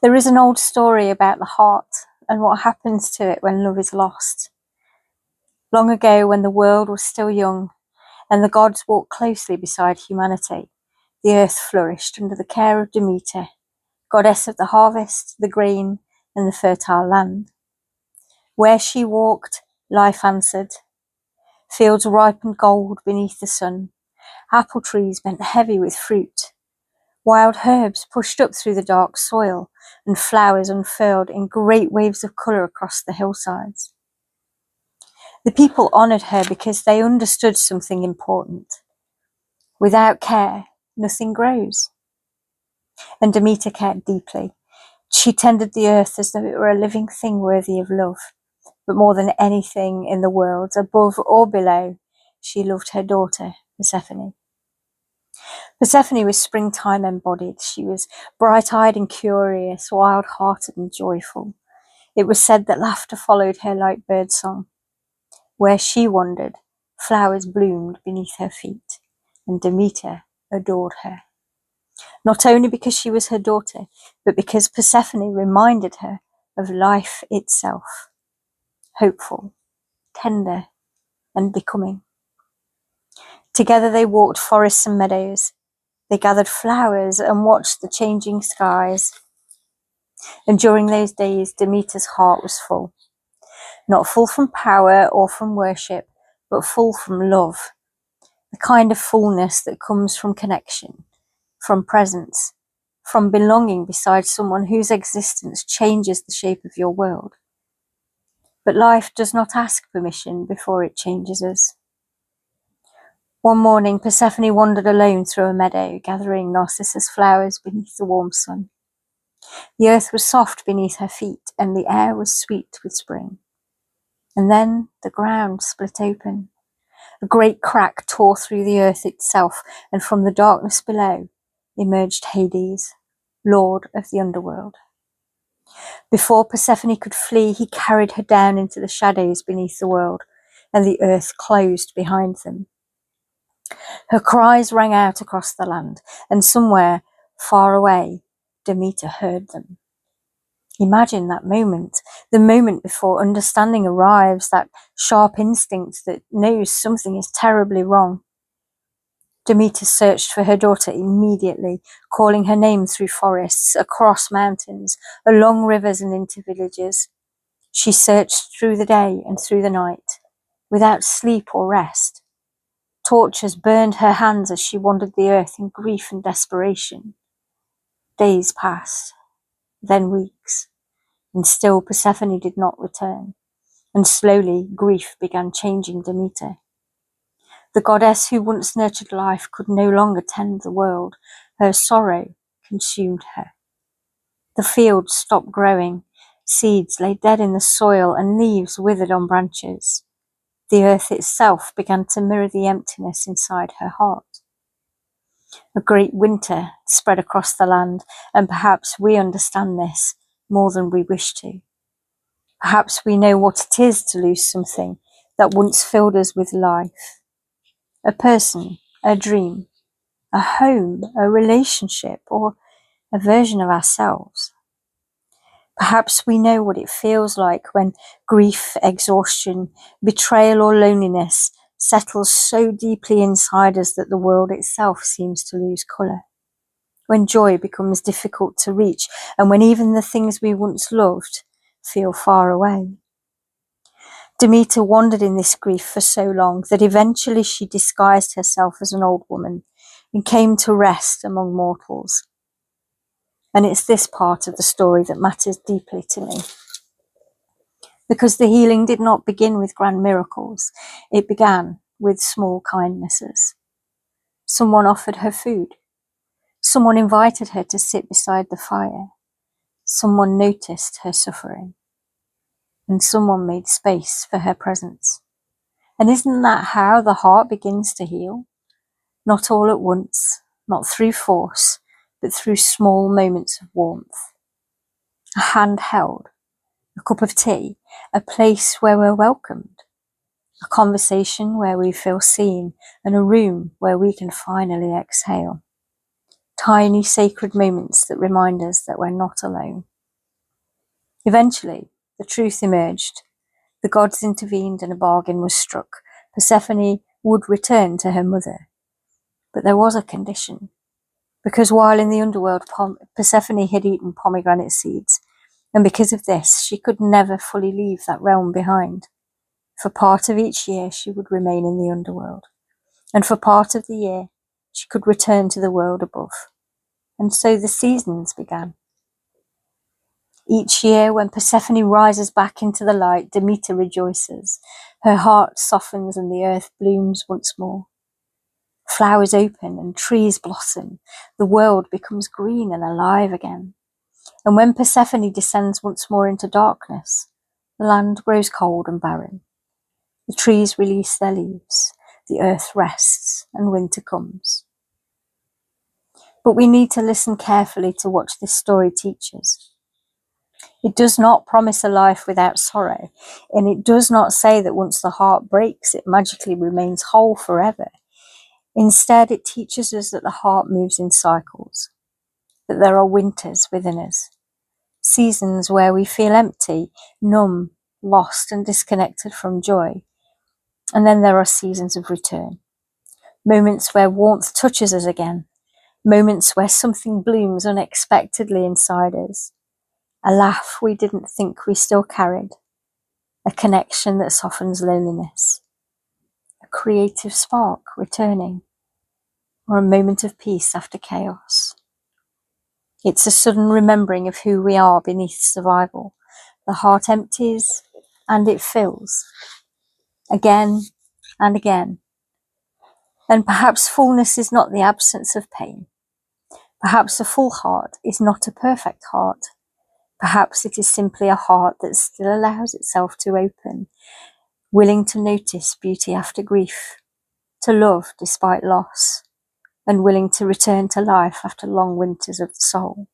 There is an old story about the heart and what happens to it when love is lost. Long ago, when the world was still young and the gods walked closely beside humanity, the earth flourished under the care of Demeter, goddess of the harvest, the grain, and the fertile land. Where she walked, life answered. Fields ripened gold beneath the sun. Apple trees bent heavy with fruit. Wild herbs pushed up through the dark soil, and flowers unfurled in great waves of colour across the hillsides. The people honoured her because they understood something important. Without care, nothing grows. And Demeter cared deeply. She tended the earth as though it were a living thing worthy of love. But more than anything in the world, above or below, she loved her daughter, Persephone. Persephone was springtime embodied. She was bright-eyed and curious, wild-hearted and joyful. It was said that laughter followed her like birdsong. Where she wandered, flowers bloomed beneath her feet, and Demeter adored her. Not only because she was her daughter, but because Persephone reminded her of life itself, hopeful, tender, and becoming. Together they walked forests and meadows. They gathered flowers and watched the changing skies. And during those days, Demeter's heart was full. Not full from power or from worship, but full from love. The kind of fullness that comes from connection, from presence, from belonging beside someone whose existence changes the shape of your world. But life does not ask permission before it changes us. One morning, Persephone wandered alone through a meadow, gathering narcissus flowers beneath the warm sun. The earth was soft beneath her feet, and the air was sweet with spring. And then the ground split open. A great crack tore through the earth itself, and from the darkness below emerged Hades, lord of the Underworld. Before Persephone could flee, he carried her down into the shadows beneath the world, and the earth closed behind them. Her cries rang out across the land, and somewhere far away, Demeter heard them. Imagine that moment, the moment before understanding arrives, that sharp instinct that knows something is terribly wrong. Demeter searched for her daughter immediately, calling her name through forests, across mountains, along rivers and into villages. She searched through the day and through the night, without sleep or rest. Tortures burned her hands as she wandered the earth in grief and desperation. Days passed, then weeks, and still Persephone did not return, and slowly grief began changing Demeter. The goddess who once nurtured life could no longer tend the world. Her sorrow consumed her. The fields stopped growing, seeds lay dead in the soil, and leaves withered on branches. The earth itself began to mirror the emptiness inside her heart. A great winter spread across the land, and perhaps we understand this more than we wish to. Perhaps we know what it is to lose something that once filled us with life. A person, a dream, a home, a relationship, or a version of ourselves. Perhaps we know what it feels like when grief, exhaustion, betrayal, or loneliness settles so deeply inside us that the world itself seems to lose colour. When joy becomes difficult to reach, and when even the things we once loved feel far away. Demeter wandered in this grief for so long that eventually she disguised herself as an old woman and came to rest among mortals. And it's this part of the story that matters deeply to me. Because the healing did not begin with grand miracles, it began with small kindnesses. Someone offered her food. Someone invited her to sit beside the fire. Someone noticed her suffering. And someone made space for her presence. And isn't that how the heart begins to heal? Not all at once, not through force, but through small moments of warmth. A hand held, a cup of tea, a place where we're welcomed, a conversation where we feel seen, and a room where we can finally exhale. tiny sacred moments that remind us that we're not alone. Eventually, the truth emerged. The gods intervened and a bargain was struck. Persephone would return to her mother. But there was a condition. Because while in the underworld, Persephone had eaten pomegranate seeds, and because of this, she could never fully leave that realm behind. For part of each year, she would remain in the underworld, and for part of the year, she could return to the world above. And so the seasons began. Each year, when Persephone rises back into the light, Demeter rejoices. Her heart softens and the earth blooms once more. Flowers open and trees blossom. The world becomes green and alive again. And when Persephone descends once more into darkness, the land grows cold and barren. The trees release their leaves, the earth rests, and winter comes. But we need to listen carefully to what this story teaches. It does not promise a life without sorrow, and it does not say that once the heart breaks, it magically remains whole forever. Instead, it teaches us that the heart moves in cycles, that there are winters within us, seasons where we feel empty, numb, lost, and disconnected from joy. And then there are seasons of return, moments where warmth touches us again, moments where something blooms unexpectedly inside us, a laugh we didn't think we still carried, a connection that softens loneliness, a creative spark returning, or a moment of peace after chaos. It's a sudden remembering of who we are beneath survival. The heart empties and it fills, again and again. And perhaps fullness is not the absence of pain. Perhaps a full heart is not a perfect heart. Perhaps it is simply a heart that still allows itself to open, willing to notice beauty after grief, to love despite loss, and willing to return to life after long winters of the soul.